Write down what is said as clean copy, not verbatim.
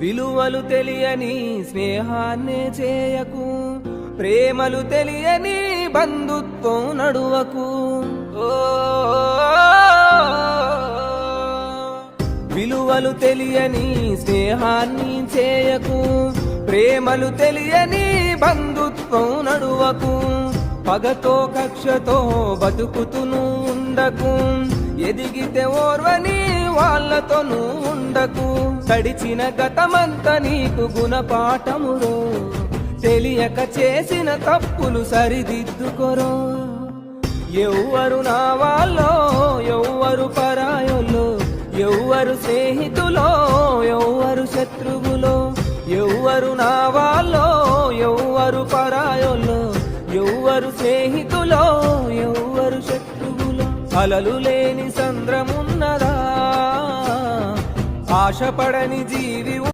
విలువలు తెలియని స్నేహాన్నే చేయకు, ప్రేమలు తెలియని బంధుత్వం నడువకు. విలువలు తెలియని స్నేహాన్ని చేయకు, ప్రేమలు తెలియని బంధుత్వం నడువకు. పగతో కక్షతో బతుకుతును ఉండకు, ఎదిగితే ఓర్వని వాళ్ళతోనూ ఉండకు. గడిచిన గతమంతా నీకు గుణపాఠమురో, తెలియక చేసిన తప్పులు సరిదిద్దుకొరో. ఎవ్వరు నా వాళ్ళో ఎవ్వరు పరాయోలో, ఎవ్వరు స్నేహితులో ఎవ్వరు శత్రువులో. ఎవ్వరు నా వాళ్ళో ఎవ్వరు పరాయోలో, ఎవ్వరు స్నేహితులో ఎవ్వరు శత్రువులో. అలలు లేని సంద్రమున్నదా, ఆశపడని జీవి